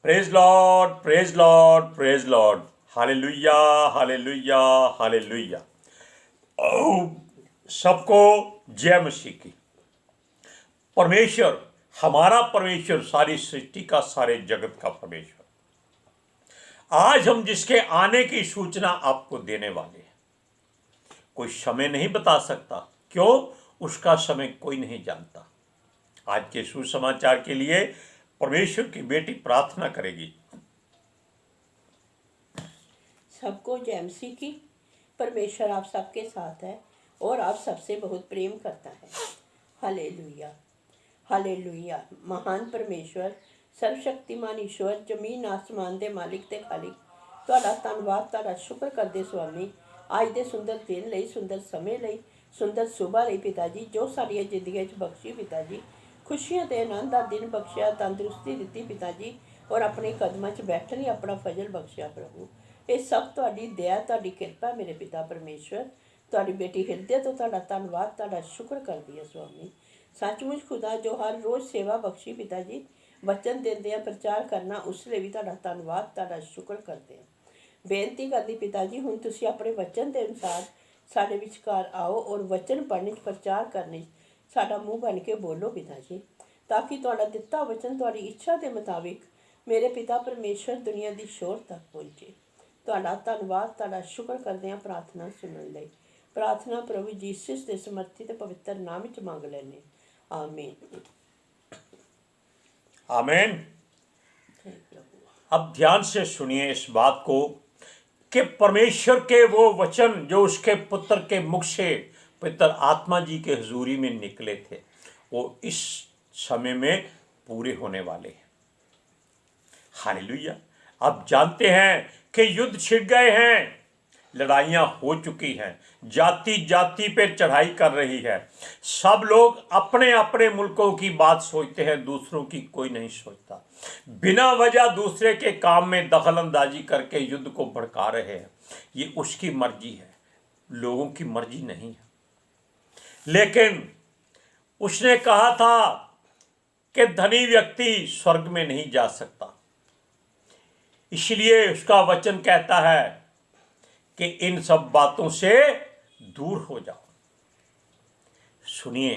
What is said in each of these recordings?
Praise Lord, praise Lord, praise Lord. Hallelujah, hallelujah, hallelujah. सबको जय मसीह की। परमेश्वर, हमारा परमेश्वर, सारी सृष्टि का, सारे जगत का परमेश्वर, आज हम जिसके आने की सूचना आपको देने वाले हैं, कोई समय नहीं बता सकता। क्यों? उसका समय कोई नहीं जानता। आज के सुसमाचार के लिए परमेश्वर की बेटी प्रार्थना करेगी। सबको जय मसीह की। परमेश्वर आप सबके साथ है और आप सबसे बहुत प्रेम करता है। Hallelujah, hallelujah. महान परमेश्वर, सर्वशक्तिमान ईश्वर, जमीन आसमान दे मालिक ते खालिक, ਤੁਹਾਡਾ ਧੰਨਵਾਦ, ਤੁਹਾਡਾ ਸ਼ੁਕਰ ਕਰਦੇ ਸੁਆਮੀ, ਅੱਜ ਦੇ ਸੁੰਦਰ ਦਿਨ ਲਈ, ਸੁੰਦਰ ਸਮੇਂ ਲਈ, ਸੁੰਦਰ ਸੁਬਾਹ ਲਈ ਪਿਤਾ ਜੀ, ਜੋ ਸਾਡੀਆਂ ਜ਼ਿੰਦਗੀਆਂ 'ਚ ਬਖਸ਼ੀ ਪਿਤਾ ਜੀ, ਖੁਸ਼ੀਆਂ ਤੇ ਆਨੰਦ ਦਾ ਦਿਨ ਬਖਸ਼ਿਆ, ਤੰਦਰੁਸਤੀ ਦਿੱਤੀ ਪਿਤਾ ਜੀ, ਔਰ ਆਪਣੇ ਕਦਮਾਂ 'ਚ ਬੈਠਣ ਲਈ ਆਪਣਾ ਫਜ਼ਲ ਬਖਸ਼ਿਆ ਪ੍ਰਭੂ। ਇਹ ਸਭ ਤੁਹਾਡੀ ਦਇਆ, ਤੁਹਾਡੀ ਕਿਰਪਾ ਮੇਰੇ ਪਿਤਾ ਪਰਮੇਸ਼ਵਰ। ਤੁਹਾਡੀ ਬੇਟੀ ਹਿਰਦੇ ਤੋਂ ਤੁਹਾਡਾ ਧੰਨਵਾਦ, ਤੁਹਾਡਾ ਸ਼ੁਕਰ ਕਰਦੀ ਹੈ ਸੁਆਮੀ। ਸੱਚਮੁੱਚ ਖੁਦਾ ਜੋ ਹਰ ਰੋਜ਼ ਸੇਵਾ ਬਖਸ਼ੀ ਪਿਤਾ ਜੀ, ਵਚਨ ਦਿੰਦੇ ਆ, ਪ੍ਰਚਾਰ ਕਰਨਾ, ਉਸ ਲਈ ਵੀ ਤੁਹਾਡਾ ਧੰਨਵਾਦ, ਤੁਹਾਡਾ ਸ਼ੁਕਰ ਕਰਦੇ ਹਾਂ। ਬੇਨਤੀ ਕਰਦੀ ਪਿਤਾ ਜੀ, ਹੁਣ ਤੁਸੀਂ ਆਪਣੇ ਵਚਨ ਦੇ ਅਨੁਸਾਰ ਸਾਡੇ ਵਿਚਕਾਰ ਆਓ ਔਰ ਵਚਨ ਪੜ੍ਹਨ 'ਚ, ਪ੍ਰਚਾਰ ਕਰਨੇ 'ਚ ਸਾਡਾ ਮੂੰਹ ਬਣ ਕੇ ਬੋਲੋ ਪਿਤਾ ਜੀ, ਤਾਂ ਕਿ ਤੁਹਾਡਾ ਦਿੱਤਾ ਵਚਨ ਤੁਹਾਡੀ ਇੱਛਾ ਦੇ ਮੁਤਾਬਿਕ ਮੇਰੇ ਪਿਤਾ ਪਰਮੇਸ਼ਵਰ ਦੁਨੀਆ ਦੀ ਸ਼ੋਰ ਤੱਕ ਪਹੁੰਚੇ। ਤੁਹਾਡਾ ਧੰਨਵਾਦ, ਤੁਹਾਡਾ ਸ਼ੁਕਰ ਕਰਦੇ ਹਾਂ ਪ੍ਰਾਰਥਨਾ ਸੁਣਨ ਲਈ। प्रार्थना प्रभु जीसस के समर्थित पवित्र नाम च मांग लेने, आमीन, आमीन। अब ध्यान से सुनिए इस बात को कि परमेश्वर के वो वचन जो उसके पुत्र के मुख से पवित्र आत्मा जी के हुजूरी में निकले थे, वो इस समय में पूरे होने वाले हैं। हालेलुया। अब जानते हैं कि युद्ध छिड़ गए हैं, लड़ाइयाँ हो चुकी हैं, जाति जाति पे चढ़ाई कर रही है। सब लोग अपने अपने मुल्कों की बात सोचते हैं, दूसरों की कोई नहीं सोचता। बिना वजह दूसरे के काम में दखल अंदाजी करके युद्ध को भड़का रहे हैं। ये उसकी मर्जी है, लोगों की मर्जी नहीं है। लेकिन उसने कहा था कि धनी व्यक्ति स्वर्ग में नहीं जा सकता, इसलिए उसका वचन कहता है कि इन सब बातों से दूर हो जाओ। सुनिए,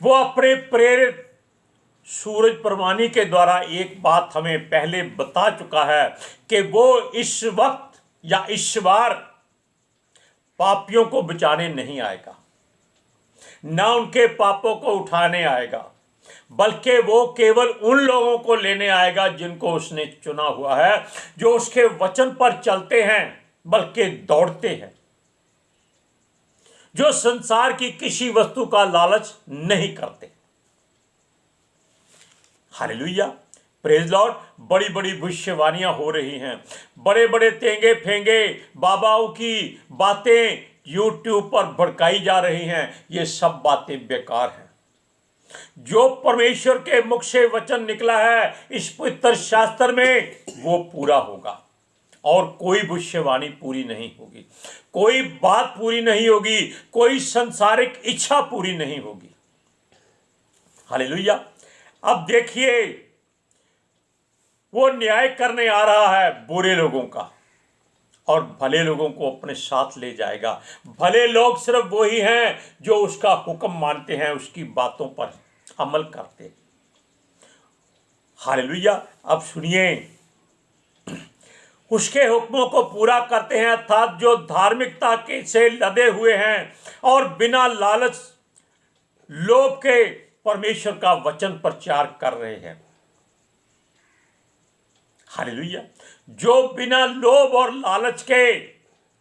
वो अपने प्रेरित सूरज परवानी के द्वारा एक बात हमें पहले बता चुका है कि वो इस वक्त या इस बार पापियों को बचाने नहीं आएगा, ना उनके पापों को उठाने आएगा, बल्कि वो केवल उन लोगों को लेने आएगा जिनको उसने चुना हुआ है, जो उसके वचन पर चलते हैं बल्कि दौड़ते हैं, जो संसार की किसी वस्तु का लालच नहीं करते। Hallelujah, praise Lord. बड़ी बड़ी भविष्यवाणियां हो रही हैं, बड़े बड़े तेंगे फेंगे बाबाओं की बातें यूट्यूब पर भड़काई जा रही हैं। ये सब बातें बेकार हैं। जो परमेश्वर के मुख से वचन निकला है इस पवित्र शास्त्र में, वो पूरा होगा और कोई भविष्यवाणी पूरी नहीं होगी, कोई बात पूरी नहीं होगी, कोई संसारिक इच्छा पूरी नहीं होगी। हालेलुया। अब देखिए, वो न्याय करने आ रहा है बुरे लोगों का और भले लोगों को अपने साथ ले जाएगा। भले लोग सिर्फ वही हैं जो उसका हुक्म मानते हैं, उसकी बातों पर अमल करते हैं। हालेलुया। अब सुनिए, उसके हुक्मों को पूरा करते हैं, अर्थात जो धार्मिकता के से लदे हुए हैं और बिना लालच लोभ के परमेश्वर का वचन प्रचार कर रहे हैं। हालेलुया। जो बिना लोभ और लालच के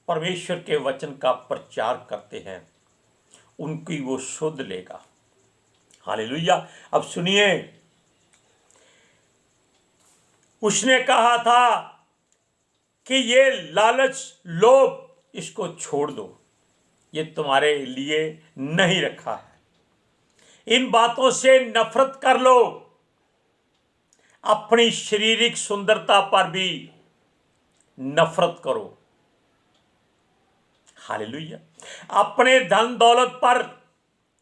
परमेश्वर के वचन का प्रचार करते हैं, उनकी वो शुद्ध लेगा। हालेलुया। अब सुनिए, उसने कहा था कि ये लालच लोभ इसको छोड़ दो, ये तुम्हारे लिए नहीं रखा है। इन बातों से नफरत कर लो। अपनी शारीरिक सुंदरता पर भी नफरत करो। हालेलुया। अपने धन दौलत पर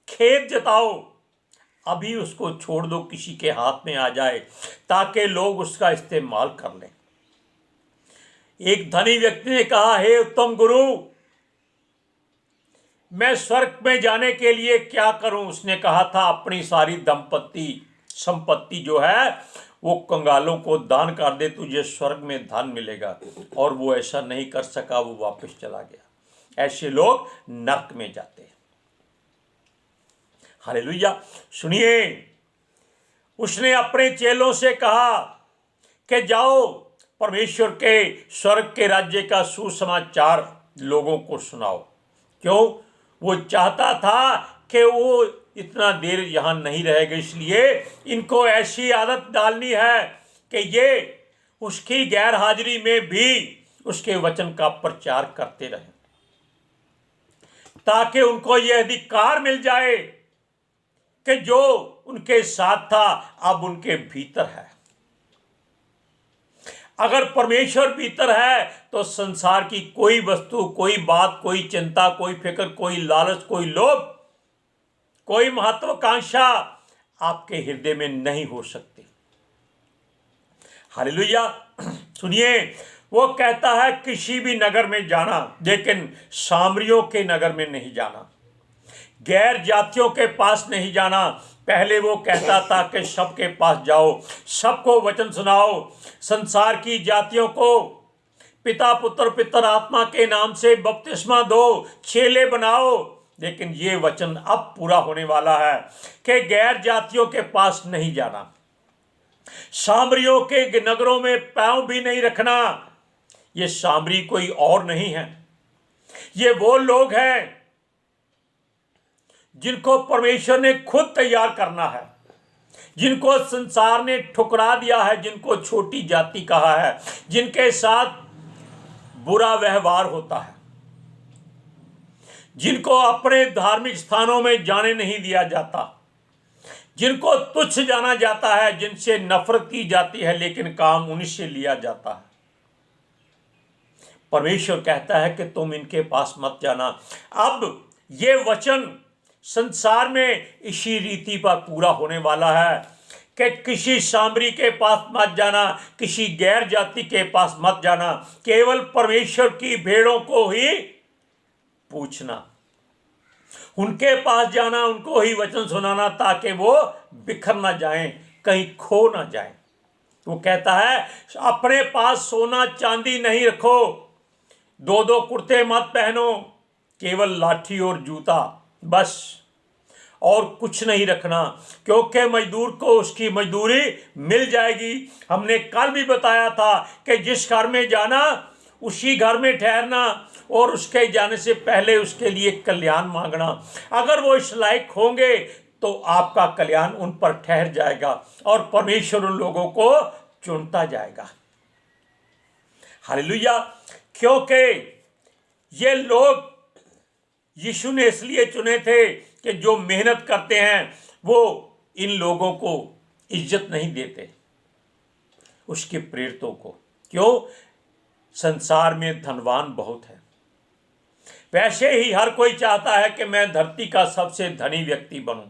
खेद जताओ, अभी उसको छोड़ दो, किसी के हाथ में आ जाए, ताकि लोग उसका इस्तेमाल कर लें। एक धनी व्यक्ति ने कहा, हे उत्तम गुरु, मैं स्वर्ग में जाने के लिए क्या करूं? उसने कहा था, अपनी सारी संपत्ति जो है वो कंगालों को दान कर दे, तुझे स्वर्ग में धन मिलेगा। और वो ऐसा नहीं कर सका, वो वापस चला गया। ऐसे लोग नरक में जाते हैं। हालेलुया। सुनिए, उसने अपने चेलों से कहा कि जाओ परमेश्वर के स्वर्ग के राज्य का सुसमाचार लोगों को सुनाओ। क्यों? वो चाहता था कि वो इतना देर यहाँ नहीं रहेगा, इसलिए इनको ऐसी आदत डालनी है कि ये उसकी गैर हाजिरी में भी उसके वचन का प्रचार करते रहें, ताकि उनको यह अधिकार मिल जाए कि जो उनके साथ था अब उनके भीतर है। अगर परमेश्वर भीतर है तो संसार की कोई वस्तु, कोई बात, कोई चिंता, कोई फिक्र, कोई लालच, कोई लोभ, कोई महत्वाकांक्षा आपके हृदय में नहीं हो सकती। हालेलुया। सुनिए, वो कहता है किसी भी नगर में जाना, लेकिन सामरियों के नगर में नहीं जाना, गैर जातियों के पास नहीं जाना। पहले वो कहता था कि सबके पास जाओ, सबको वचन सुनाओ, संसार की जातियों को पिता पुत्र पितर आत्मा के नाम से बपतिस्मा दो, चेले बनाओ। लेकिन ये वचन अब पूरा होने वाला है कि गैर जातियों के पास नहीं जाना, सामरियों के नगरों में पांव भी नहीं रखना। ये सामरी कोई और नहीं है, ये वो लोग हैं जिनको परमेश्वर ने खुद तैयार करना है, जिनको संसार ने ठुकरा दिया है, जिनको छोटी जाति कहा है, जिनके साथ बुरा व्यवहार होता है, जिनको अपने धार्मिक स्थानों में जाने नहीं दिया जाता, जिनको तुच्छ जाना जाता है, जिनसे नफरत की जाती है, लेकिन काम उन्हीं से लिया जाता है। परमेश्वर कहता है कि तुम इनके पास मत जाना। अब ये वचन संसार में इसी रीति पर पूरा होने वाला है कि किसी सामरी के पास मत जाना, किसी गैर जाति के पास मत जाना, केवल परमेश्वर की भेड़ों को ही पूछना, उनके पास जाना, उनको ही वचन सुनाना, ताकि वो बिखर ना जाएं, कहीं खो ना जाएं। वो कहता है अपने पास सोना चांदी नहीं रखो, दो दो कुर्ते मत पहनो, केवल लाठी और जूता बस, और कुछ नहीं रखना, क्योंकि मजदूर को उसकी मजदूरी मिल जाएगी। हमने कल भी बताया था कि जिस घर में जाना उसी घर में ठहरना, और उसके जाने से पहले उसके लिए कल्याण मांगना। अगर वो इस लायक होंगे तो आपका कल्याण उन पर ठहर जाएगा और परमेश्वर उन लोगों को चुनता जाएगा। हालेलुया। क्योंकि ये लोग यीशु ने इसलिए चुने थे कि जो मेहनत करते हैं वो इन लोगों को इज्जत नहीं देते, उसके प्रेरितों को। क्यों? संसार में धनवान बहुत है। वैसे ही हर कोई चाहता है कि मैं धरती का सबसे धनी व्यक्ति बनूं।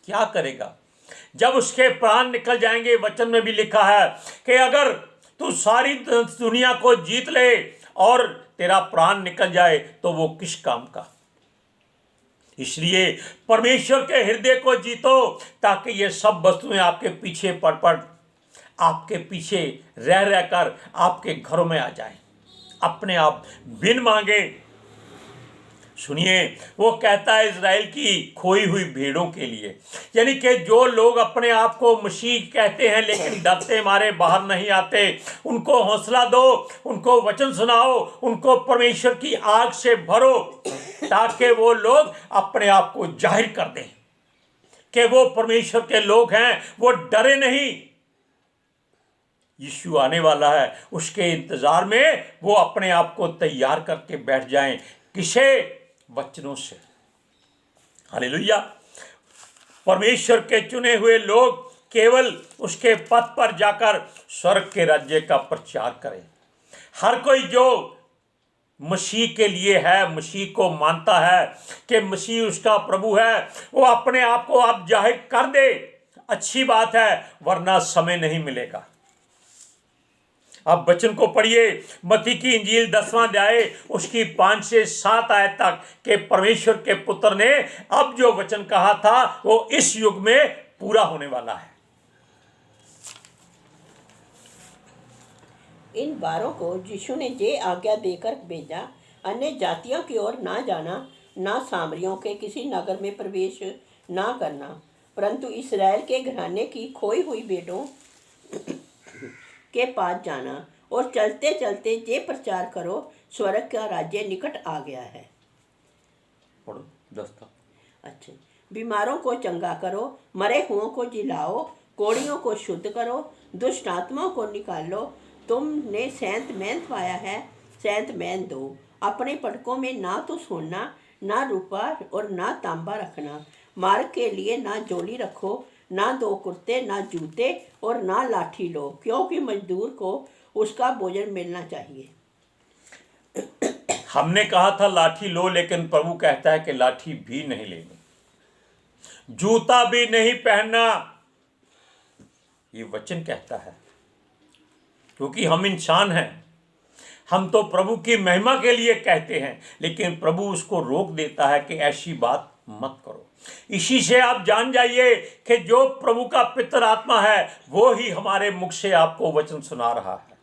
क्या करेगा जब उसके प्राण निकल जाएंगे? वचन में भी लिखा है कि अगर तू सारी दुनिया को जीत ले और तेरा प्राण निकल जाए तो वो किस काम का। इसलिए परमेश्वर के हृदय को जीतो, ताकि ये सब वस्तुएं आपके पीछे पड़ आपके पीछे रह रहकर आपके घरों में आ जाए, अपने आप बिन मांगे। सुनिए, वो कहता है इज़राइल की खोई हुई भेड़ों के लिए, यानी कि जो लोग अपने आप को मसीह कहते हैं लेकिन डरते मारे बाहर नहीं आते, उनको हौसला दो, उनको वचन सुनाओ, उनको परमेश्वर की आग से भरो, ताकि वो लोग अपने आप को जाहिर कर दें कि वो परमेश्वर के लोग हैं, वो डरे नहीं। यीशु आने वाला है, उसके इंतजार में वो अपने आप को तैयार करके बैठ जाएं। किसे? वचनों से। हालेलुया। परमेश्वर के चुने हुए लोग केवल उसके पथ पर जाकर स्वर्ग के राज्य का प्रचार करें। हर कोई जो मसीह के लिए है, मसीह को मानता है कि मसीह उसका प्रभु है, वो अपने आप को आप जाहिर कर दे, अच्छी बात है, वरना समय नहीं मिलेगा। अब वचन को पढ़िए, मत्ती की इंजील 10वां अध्याय उसकी 5 से 7 आयत तक के परमेश्वर के पुत्र ने अब जो वचन कहा था वो इस युग में पूरा होने वाला है। इन बारों को यीशु ने ये आज्ञा देकर भेजा, अन्य जातियों की ओर ना जाना, ना सामरियों के किसी नगर में प्रवेश ना करना, परंतु इस्राएल के घराने की खोई हुई भेड़ों के पास जाना, और चलते चलते ये प्रचार करो, स्वर्ग का राज्य निकट आ गया है। पढ़ो 10 तक। अच्छा, बीमारों को चंगा करो, मरे हुओं को जिलाओ, कोड़ियों को शुद्ध करो, दुष्ट आत्माओं को निकालो। तुमने सेंत मैन पाया है, सेंत मैन दो। अपने पटकों में ना तो सोना, ना रूपा और ना तांबा रखना। मार्ग के लिए ना जोली रखो, ना 2 कुर्ते, ना जूते और ना लाठी लो, क्योंकि मजदूर को उसका भोजन मिलना चाहिए। हमने कहा था लाठी लो, लेकिन प्रभु कहता है कि लाठी भी नहीं लेनी, जूता भी नहीं पहनना। ये वचन कहता है, क्योंकि हम इंसान हैं, हम तो प्रभु की महिमा के लिए कहते हैं, लेकिन प्रभु उसको रोक देता है कि ऐसी बात मत करो। इसी से आप जान जाइए कि जो प्रभु का पितर आत्मा है वो ही हमारे मुख से आपको वचन सुना रहा है।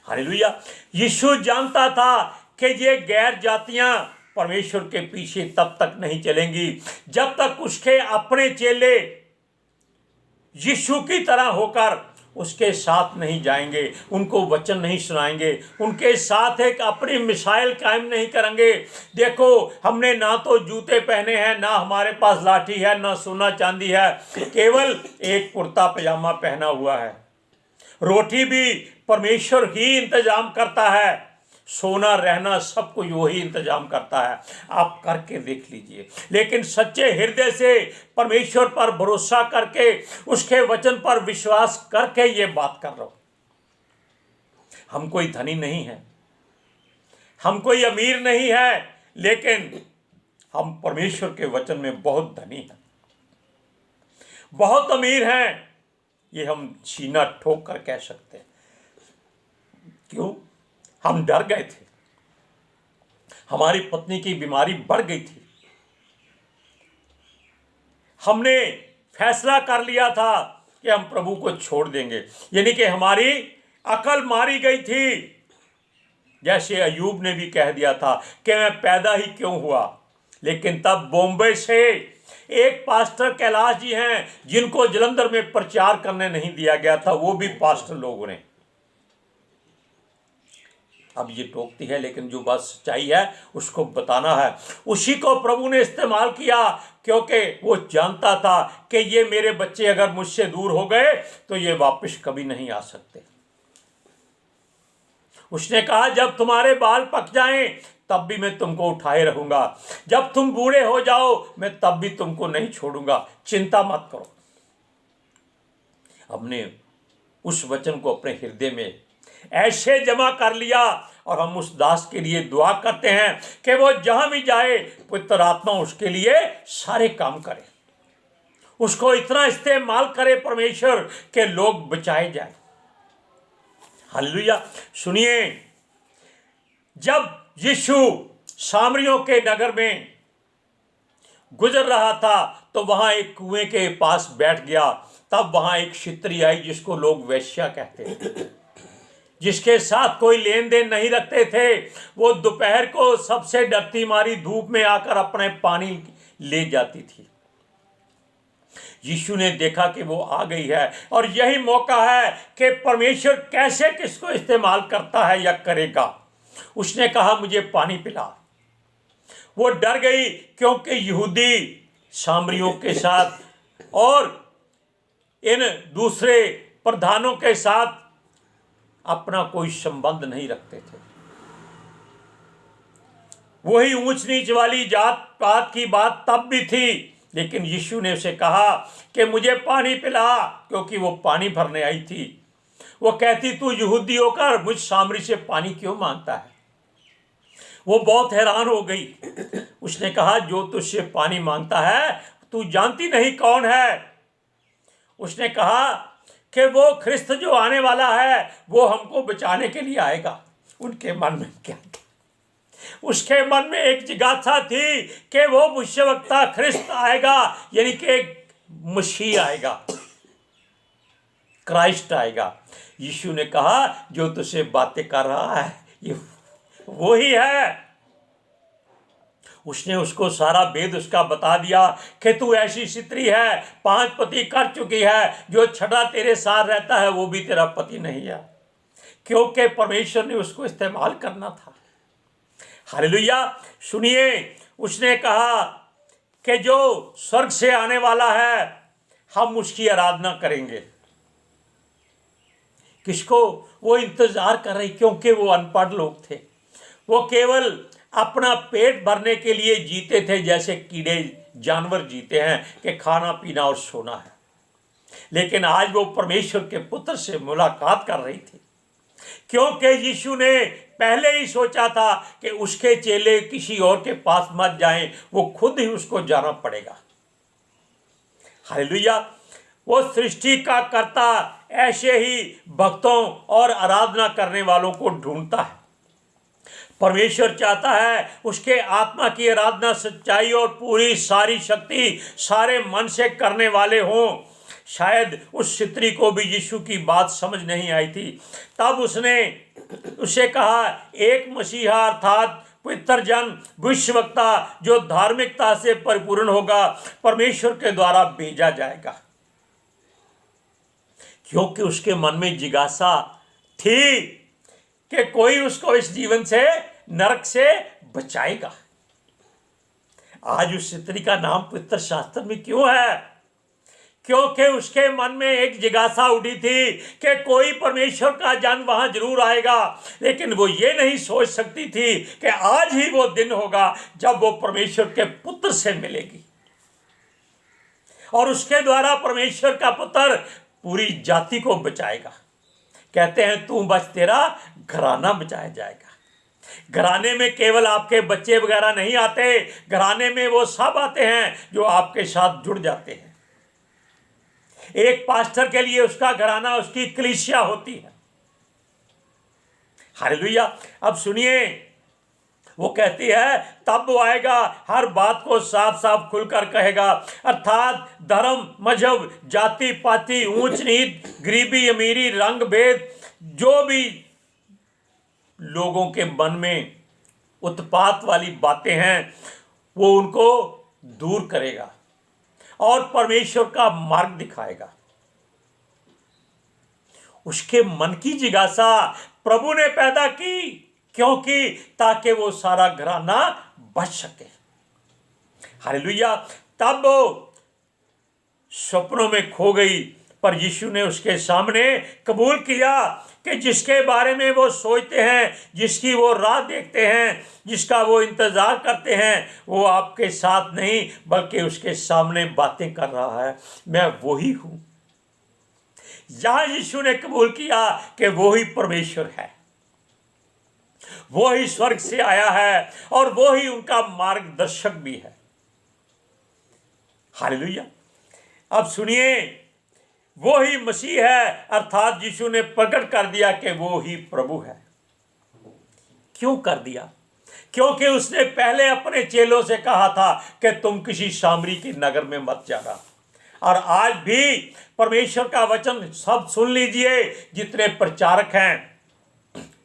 हालेलुया। यीशु जानता था कि ये गैर जातियां परमेश्वर के पीछे तब तक नहीं चलेंगी जब तक उसके अपने चेले यीशु की तरह होकर उसके साथ नहीं जाएंगे, उनको वचन नहीं सुनाएंगे, उनके साथ एक अपनी मिसाइल कायम नहीं करेंगे। देखो, हमने ना तो जूते पहने हैं, ना हमारे पास लाठी है, ना सोना चांदी है, केवल एक कुर्ता पजामा पहना हुआ है। रोटी भी परमेश्वर ही इंतजाम करता है, सोना रहना सब कुछ वही इंतजाम करता है। आप करके देख लीजिए। लेकिन सच्चे हृदय से परमेश्वर पर भरोसा करके, उसके वचन पर विश्वास करके ये बात कर रहा हूं। हम कोई धनी नहीं है, हम कोई अमीर नहीं है, लेकिन हम परमेश्वर के वचन में बहुत धनी हैं, बहुत अमीर हैं, ये हम सीना ठोक कर कह सकते हैं। क्यों? हम डर गए थे, हमारी पत्नी की बीमारी बढ़ गई थी, हमने फैसला कर लिया था कि हम प्रभु को छोड़ देंगे, यानी कि हमारी अकल मारी गई थी। जैसे अयूब ने भी कह दिया था कि मैं पैदा ही क्यों हुआ। लेकिन तब बॉम्बे से एक पास्टर कैलाश जी हैं, जिनको जलंधर में प्रचार करने नहीं दिया गया था, वो भी पास्टर लोगों ने, अब ये टोकती है, लेकिन जो बात सच्चाई है उसको बताना है। उसी को प्रभु ने इस्तेमाल किया, क्योंकि वो जानता था कि ये मेरे बच्चे अगर मुझसे दूर हो गए तो ये वापस कभी नहीं आ सकते। उसने कहा, जब तुम्हारे बाल पक जाएं तब भी मैं तुमको उठाए रहूंगा, जब तुम बूढ़े हो जाओ मैं तब भी तुमको नहीं छोड़ूंगा, चिंता मत करो। हमने उस वचन को अपने हृदय में ऐसे जमा कर लिया, और हम उस दास के लिए दुआ करते हैं कि वो जहां भी जाए पवित्र आत्मा उसके लिए सारे काम करे, उसको इतना इस्तेमाल करे परमेश्वर के लोग बचाए जाए। हालेलुया। सुनिए, जब यीशु सामरियों के नगर में गुजर रहा था तो वहां एक कुएं के पास बैठ गया। तब वहां एक स्त्री आई जिसको लोग वेश्या कहते थे, जिसके साथ कोई लेन देन नहीं रखते थे। वो दोपहर को सबसे डरती मारी धूप में आकर अपने पानी ले जाती थी। यीशु ने देखा कि वो आ गई है, और यही मौका है कि परमेश्वर कैसे किसको इस्तेमाल करता है या करेगा। उसने कहा, मुझे पानी पिला। वो डर गई, क्योंकि यहूदी सामरियों के साथ और इन दूसरे प्रधानों के साथ अपना कोई संबंध नहीं रखते थे। वही ऊंच नीच वाली जात पात की बात तब भी थी, लेकिन यीशु ने उसे कहा कि मुझे पानी पिला, क्योंकि वो पानी भरने आई थी। वो कहती तू यहूदी होकर मुझ सामरी से पानी क्यों मांगता है। वो बहुत हैरान हो गई। उसने कहा जो तुझसे पानी मांगता है तू जानती नहीं कौन है। उसने कहा कि वो ख्रिस्त जो आने वाला है वो हमको बचाने के लिए आएगा। उनके मन में क्या था? उसके मन में एक जिज्ञासा थी कि वो भविष्यवक्ता ख्रिस्त आएगा, यानी कि एक मसीह आएगा, क्राइस्ट आएगा। यीशु ने कहा जो तुझसे बातें कर रहा है ये वो ही है। उसने उसको सारा भेद उसका बता दिया कि तू ऐसी स्त्री है, 5 पति कर चुकी है, जो छठा तेरे साथ रहता है वो भी तेरा पति नहीं है, क्योंकि परमेश्वर ने उसको इस्तेमाल करना था। हालेलुया। सुनिए, उसने कहा कि जो स्वर्ग से आने वाला है हम उसकी आराधना करेंगे। किसको? वो इंतजार कर रही, क्योंकि वो अनपढ़ लोग थे। वो केवल अपना पेट भरने के लिए जीते थे, जैसे कीड़े जानवर जीते हैं कि खाना पीना और सोना है। लेकिन आज वो परमेश्वर के पुत्र से मुलाकात कर रही थी, क्योंकि यीशु ने पहले ही सोचा था कि उसके चेले किसी और के पास मत जाएं, वो खुद ही उसको जाना पड़ेगा। हालेलुया। वो सृष्टि का कर्ता ऐसे ही भक्तों और आराधना करने वालों को ढूंढता है। परमेश्वर चाहता है उसके आत्मा की आराधना सच्चाई और पूरी सारी शक्ति सारे मन से करने वाले हों। शायद उस स्त्री को भी यीशु की बात समझ नहीं आई थी। तब उसने उसे कहा एक मसीहा अर्थात पवित्र जन, भविष्यवक्ता जो धार्मिकता से परिपूर्ण होगा, परमेश्वर के द्वारा भेजा जाएगा। क्योंकि उसके मन में जिज्ञासा थी कि कोई उसको इस जीवन से, नरक से बचाएगा। आज उस स्त्री का नाम पवित्र शास्त्र में क्यों है? क्योंकि उसके मन में एक जिज्ञासा उठी थी कि कोई परमेश्वर का जन वहां जरूर आएगा, लेकिन वो ये नहीं सोच सकती थी कि आज ही वो दिन होगा जब वो परमेश्वर के पुत्र से मिलेगी और उसके द्वारा परमेश्वर का पुत्र पूरी जाति को बचाएगा। कहते हैं तू बच, तेरा घराना बचाया जाएगा। घराने में केवल आपके बच्चे वगैरह नहीं आते, घराने में वो सब आते हैं जो आपके साथ जुड़ जाते हैं। एक पास्टर के लिए उसका घराना उसकी कलीसिया होती है। हालेलुया। अब सुनिए, वो कहती है तब वो आएगा, हर बात को साफ साफ खुलकर कहेगा, अर्थात धर्म, मजहब, जाति पाति, ऊंच नीच, गरीबी अमीरी, रंग भेद, जो भी लोगों के मन में उत्पात वाली बातें हैं वो उनको दूर करेगा और परमेश्वर का मार्ग दिखाएगा। उसके मन की जिज्ञासा प्रभु ने पैदा की, क्योंकि ताकि वो सारा घराना बच सके। हालेलुया। तब वो सपनों में खो गई, पर यीशु ने उसके सामने कबूल किया कि जिसके बारे में वो सोचते हैं, जिसकी वो राह देखते हैं, जिसका वो इंतजार करते हैं, वो आपके साथ नहीं बल्कि उसके सामने बातें कर रहा है। मैं वही हूं। यहां यीशु ने कबूल किया कि वो ही परमेश्वर है, वो ही स्वर्ग से आया है और वो ही उनका मार्गदर्शक भी है। हालेलुया। अब सुनिए, वो ही मसीह है, अर्थात यीशु ने प्रकट कर दिया कि वो ही प्रभु है। क्यों कर दिया? क्योंकि उसने पहले अपने चेलों से कहा था कि तुम किसी सामरी के नगर में मत जाना। और आज भी परमेश्वर का वचन सब सुन लीजिए, जितने प्रचारक हैं,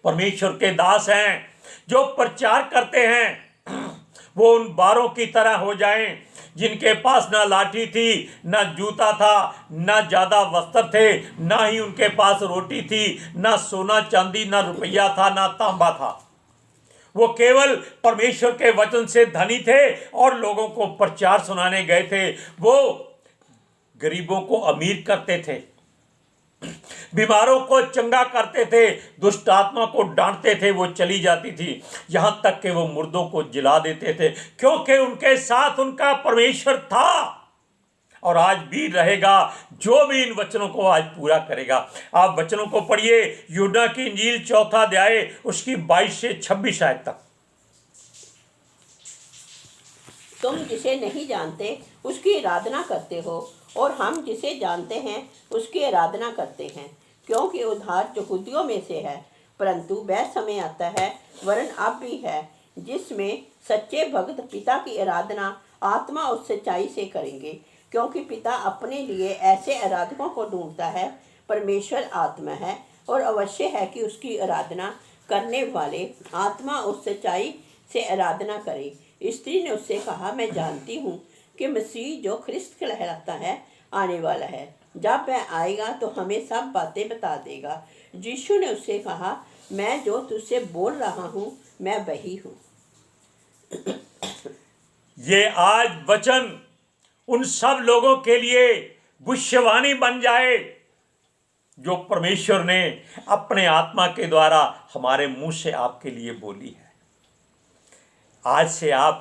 परमेश्वर के दास हैं, जो प्रचार करते हैं, वो उन बारों की तरह हो जाएं जिनके पास ना लाठी थी, ना जूता था, ना ज़्यादा वस्त्र थे, ना ही उनके पास रोटी थी, ना सोना चांदी, ना रुपया था, ना तांबा था। वो केवल परमेश्वर के वचन से धनी थे और लोगों को प्रचार सुनाने गए थे। वो गरीबों को अमीर करते थे, बीमारों को चंगा करते थे, दुष्ट आत्मा को डांटते थे, वो चली जाती थी, यहां तक कि वो मुर्दों को जिला देते थे, क्योंकि उनके साथ उनका परमेश्वर था। और आज भी रहेगा, जो भी इन वचनों को आज पूरा करेगा। आप वचनों को पढ़िए, यूहन्ना की इंजील 4 अध्याय उसकी 22 से 26 आयत तक। तुम जिसे नहीं जानते उसकी आराधना करते हो, और हम जिसे जानते हैं उसकी आराधना करते हैं, क्योंकि उद्धार यहूदियों में से है। परंतु वह समय आता है, वरन अब भी है, जिसमें सच्चे भक्त पिता की आराधना आत्मा और सच्चाई से करेंगे, क्योंकि पिता अपने लिए ऐसे आराधकों को ढूंढता है। परमेश्वर आत्मा है, और अवश्य है कि उसकी आराधना करने वाले आत्मा और सच्चाई से आराधना करें। स्त्री ने उससे कहा, मैं जानती हूँ कि मसीह जो ख्रिस्त कहलाता है आने वाला है। जब वह आएगा तो हमें सब बातें बता देगा। यीशु ने उससे कहा, मैं जो तुझसे बोल रहा हूँ मैं वही हूँ। ये आज वचन उन सब लोगों के लिए भविष्यवाणी बन जाए जो परमेश्वर ने अपने आत्मा के द्वारा हमारे मुंह से आपके लिए बोली है। आज से आप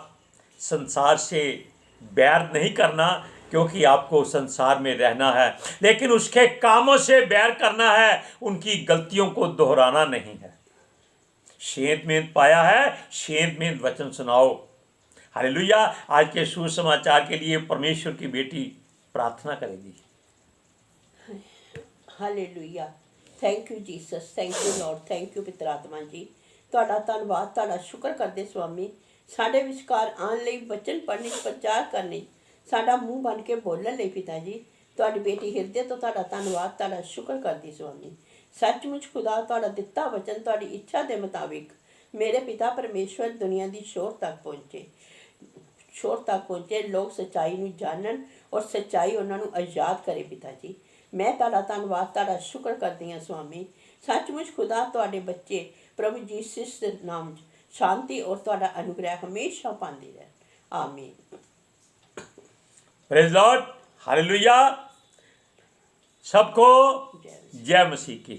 संसार से बैर नहीं करना, क्योंकि आपको संसार में रहना है, लेकिन उसके कामों से बैर करना है, उनकी गलतियों को दोहराना नहीं है। सेंध में पाया है, सेंध में वचन सुनाओ। हालेलुया। आज के सुसमाचार के लिए परमेश्वर की बेटी प्रार्थना करेगी। Hallelujah. Thank you Jesus, thank you Lord, thank you पिता आत्मा जी। ਤੁਹਾਡਾ ਧੰਨਵਾਦ, ਤੁਹਾਡਾ ਸ਼ੁਕਰ ਕਰਦੇ ਸੁਆਮੀ, ਸਾਡੇ ਵਿਚਕਾਰ ਆਉਣ ਲਈ, ਵਚਨ ਪੜ੍ਹਨ, ਪ੍ਰਚਾਰ ਕਰਨੇ, ਸਾਡਾ ਮੂੰਹ ਬਣ ਕੇ ਬੋਲਣ ਲਈ ਪਿਤਾ ਜੀ। ਤੁਹਾਡੀ ਬੇਟੀ ਹਿਰਦੇ ਤੋਂ ਤੁਹਾਡਾ ਧੰਨਵਾਦ, ਤੁਹਾਡਾ ਸ਼ੁਕਰ ਕਰਦੀ ਸੁਆਮੀ। ਸੱਚਮੁੱਚ ਖੁਦਾ ਤੁਹਾਡਾ ਦਿੱਤਾ ਵਚਨ ਤੁਹਾਡੀ ਇੱਛਾ ਦੇ ਮੁਤਾਬਿਕ ਮੇਰੇ ਪਿਤਾ ਪਰਮੇਸ਼ਵਰ ਦੁਨੀਆ ਦੀ ਸ਼ੋਰ ਤੱਕ ਪਹੁੰਚੇ, ਲੋਕ ਸੱਚਾਈ ਨੂੰ ਜਾਣਨ ਔਰ ਸੱਚਾਈ ਉਹਨਾਂ ਨੂੰ ਆਜ਼ਾਦ ਕਰੇ ਪਿਤਾ ਜੀ। ਮੈਂ ਤੁਹਾਡਾ ਧੰਨਵਾਦ, ਤੁਹਾਡਾ ਸ਼ੁਕਰ ਕਰਦੀ ਹਾਂ ਸੁਆਮੀ। ਸੱਚਮੁੱਚ ਖੁਦਾ ਤੁਹਾਡੇ ਬੱਚੇ ਪ੍ਰਭੂ ਯੀਸ਼ੂ ਦੇ ਨਾਮ 'ਚ शांति और ਤੁਹਾਡਾ अनुग्रह हमेशा पाते रहे। आमीन। Praise Lord. हालेलुया। सबको जय मसीह की।